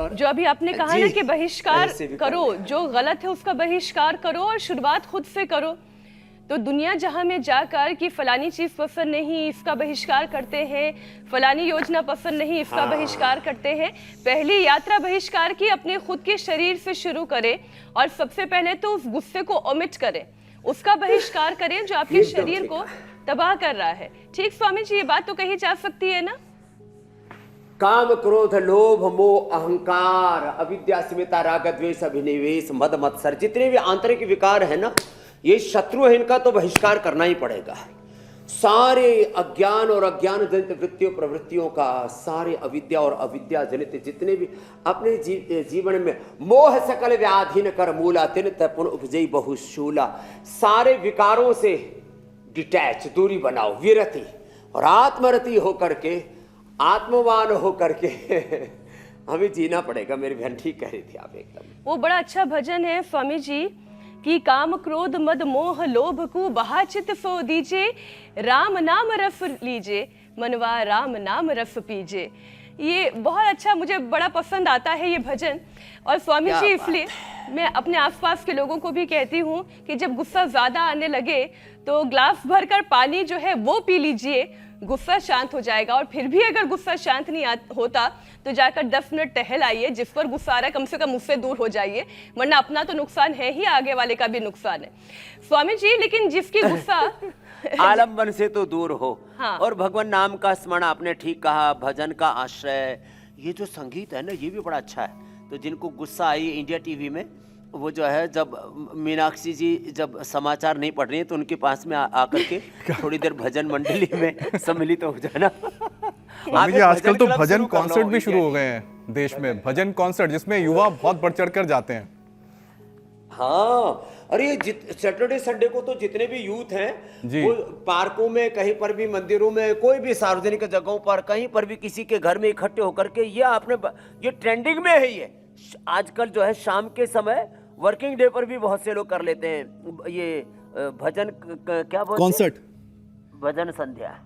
और जो अभी आपने कहा ना कि बहिष्कार करो, जो गलत है उसका बहिष्कार करो और शुरुआत खुद से करो। तो दुनिया जहां में जाकर कि फलानी चीज पसंद नहीं इसका बहिष्कार करते हैं, फलानी योजना पसंद नहीं इसका बहिष्कार करते हैं। पहली यात्रा बहिष्कार की अपने खुद के शरीर से शुरू करें और सबसे पहले तो उस गुस्से को ओमिट करें, उसका बहिष्कार करें जो आपके शरीर को तबाह कर रहा है। ठीक स्वामी जी, ये बात तो कही जा सकती है ना? काम क्रोध लोभ मोह अहंकार अविद्या स्मिता राग द्वेष अभिनिवेश मद मत्सर, जितने भी आंतरिक विकार है ना, ये शत्रु है, इनका तो बहिष्कार करना ही पड़ेगा। सारे अज्ञान और अज्ञान जनित वृत्तियों प्रवृत्तियों का, सारे अविद्या और अविद्या जनित जितने भी अपने जीवन में मोह सकल व्याधीन कर मूला तिन तपुन उपजई बहुशूला, सारे विकारों से डिटैच, दूरी बनाओ, विरति और आत्मरति होकर के, आत्मवान होकर के हमें जीना पड़ेगा। मेरी बहन ठीक कह रही थी आप एकदम। वो बड़ा अच्छा भजन है स्वामी जी कि काम क्रोध मद मोह लोभ को बहा चित सो दीजे, राम नाम रस लीजे, मनवा राम नाम रस पीजे। ये बहुत अच्छा, मुझे बड़ा पसंद आता है ये भजन। और स्वामी जी इसलिए मैं अपने आसपास के लोगों को भी कहती हूँ कि जब गुस्सा ज्यादा आने लगे तो ग्लास भरकर पानी जो है वो पी लीजिए, गुस्सा शांत हो जाएगा। और फिर भी अगर गुस्सा शांत नहीं होता तो जाकर 10 मिनट टहल आइए, जिस पर गुस्सा आ रहा है कम से कम उससे दूर हो जाइए, वरना अपना तो नुकसान है ही, आगे वाले का भी नुकसान है स्वामी जी। लेकिन जिसकी गुस्सा आलम्बन से तो दूर हो। हाँ। और भगवान नाम का स्मरण, आपने ठीक कहा, भजन का आश्रय, ये जो संगीत है ना ये भी बड़ा अच्छा है। तो जिनको गुस्सा आई इंडिया टीवी में, वो जो है जब मीनाक्षी जी जब समाचार नहीं पढ़ रही है तो उनके पास में आकर के थोड़ी देर भजन मंडली में सम्मिलित हो जाना। जी आजकल तो भजन कॉन्सर्ट भी शुरू हो गए हैं देश में, भजन कॉन्सर्ट जिसमें युवा बहुत बढ़ चढ़ कर जाते हैं। हाँ, अरे सैटरडे संडे को तो जितने भी यूथ हैं वो पार्कों में, कहीं पर भी मंदिरों में, कोई भी सार्वजनिक जगहों पर, कहीं पर भी किसी के घर में इकट्ठे होकर के, ये ट्रेंडिंग में है। ये आजकल जो है शाम के समय वर्किंग डे पर भी बहुत से लोग कर लेते हैं ये भजन, क्या बोलते हैं, कॉन्सर्ट, भजन संध्या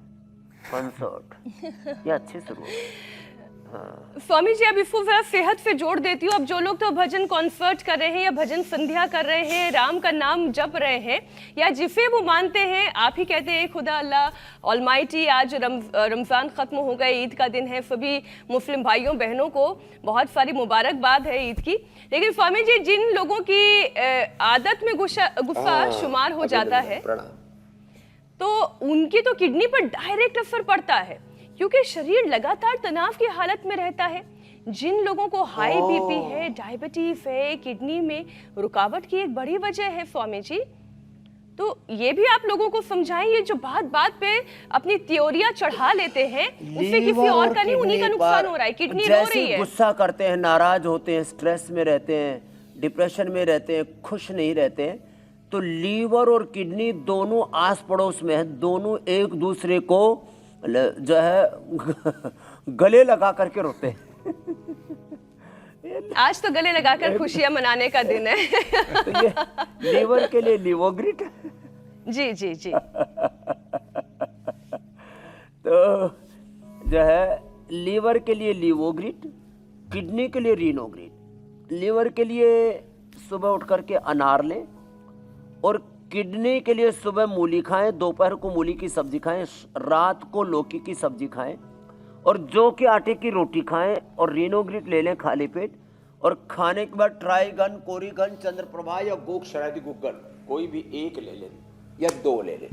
कॉन्सर्ट। ये अच्छे शुरू। हाँ। स्वामी जी अब इसको जरा सेहत से जोड़ देती हूँ। अब जो लोग तो भजन कॉन्सर्ट कर रहे हैं या भजन संध्या कर रहे हैं, राम का नाम जप रहे हैं, या जिसे वो मानते हैं, आप ही कहते हैं खुदा अल्लाह ऑलमाइटी। आज रमज़ान ख़त्म हो गए, ईद का दिन है, सभी मुस्लिम भाइयों बहनों को बहुत सारी मुबारकबाद है ईद की। लेकिन स्वामी जी जिन लोगों की आदत में गुस्सा शुमार हो जाता है तो उनकी तो किडनी पर डायरेक्ट असर पड़ता है, क्योंकि शरीर लगातार तनाव की हालत में रहता है। जिन लोगों को हाई बीपी है, डायबिटीज है, किडनी में रुकावट की एक बड़ी वजह है स्वामी जी। तो ये भी आप लोगों को समझाएं, ये जो बात बात पे अपनी थ्योरियां चढ़ा लेते हैं, उससे किसी और का नहीं, उन्हीं का नुकसान हो रहा है, किडनी रो रही है। गुस्सा करते हैं, नाराज होते हैं, स्ट्रेस में रहते हैं, डिप्रेशन में रहते हैं, खुश नहीं रहते हैं, तो लीवर और किडनी दोनों आस पड़ोस में है, दोनों एक दूसरे को जो है गले लगा करके रोते हैं। आज तो गले लगाकर खुशियां मनाने का दिन है। तो ये लीवर के लिए लिवोग्रिट। जी जी जी। तो जो है लीवर के लिए लिवोग्रिट, किडनी के लिए रीनोग्रिट। लीवर के लिए सुबह उठ करके अनार लें, और किडनी के लिए सुबह मूली खाएं, दोपहर को मूली की सब्जी खाएं, रात को लौकी की सब्जी खाएं, और जौ के आटे की रोटी खाएं, और रीनोग्रिट ले लें खाली पेट। और खाने के बाद ट्राइगन, कोरिगन, चंद्रप्रभा या गोक्षरादि गुग्गल कोई भी एक ले लें या 2 ले लें।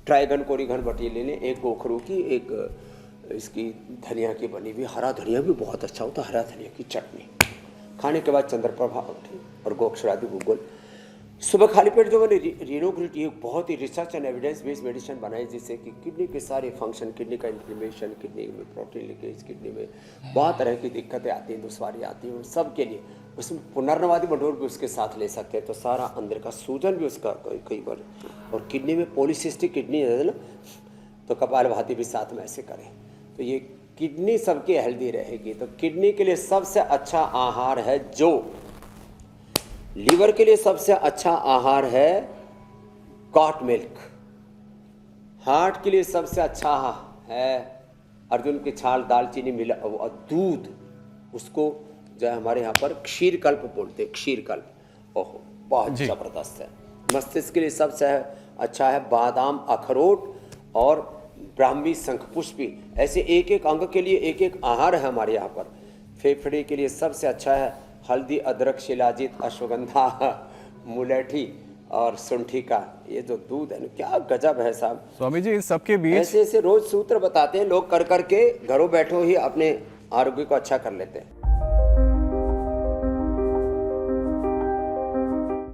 ट्राइगन, कोरिगन बटी ले लें, एक गोखरू की, एक इसकी धनिया की बनी हुई, हरा धनिया भी बहुत अच्छा होता है, हरा धनिया की चटनी। खाने के बाद चंद्रप्रभा बटी और गोक्षरादि गुग्गल सुबह खाली पेट। जो मैंने रीनोग्रिट, ये बहुत ही research and evidence based medicine बनाई, जिससे कि किडनी के सारे फंक्शन, किडनी का इन्फ्लेमेशन, किडनी में प्रोटीन लीकेज, किडनी में बहुत तरह की दिक्कतें आती हैं, दुश्वारी आती हैं, सब के लिए उसमें पुनर्नवादी मडोर भी उसके साथ ले सकते हैं। तो सारा अंदर का सूजन भी उसका कई बार, और किडनी में पॉलीसिस्टिक किडनी है ना, तो कपालभाति भी साथ में ऐसे करें, तो ये किडनी सबकी हेल्दी रहेगी। तो किडनी के लिए सबसे अच्छा आहार है जो, लीवर के लिए सबसे अच्छा आहार है गॉट मिल्क, हार्ट के लिए सबसे अच्छा है अर्जुन की छाल, दालचीनी मिला और दूध, उसको जो है हमारे यहाँ पर क्षीर कल्प बोलते हैं, क्षीर कल्प। ओहो बहुत जबरदस्त है। मस्तिष्क के लिए सबसे अच्छा है बादाम अखरोट और ब्राह्मी शंखपुष्पी, ऐसे एक एक अंग के लिए एक एक आहार है हमारे यहाँ पर। फेफड़े के लिए सबसे अच्छा है हल्दी अदरक शिलाजीत अश्वगंधा मुलेठी और सुंठी का ये जो दूध है ना, क्या गजब है साहब। स्वामी जी इन सबके बीच ऐसे ऐसे रोज सूत्र बताते हैं लोग, कर करके घरों बैठो ही अपने आरोग्य को अच्छा कर लेते हैं।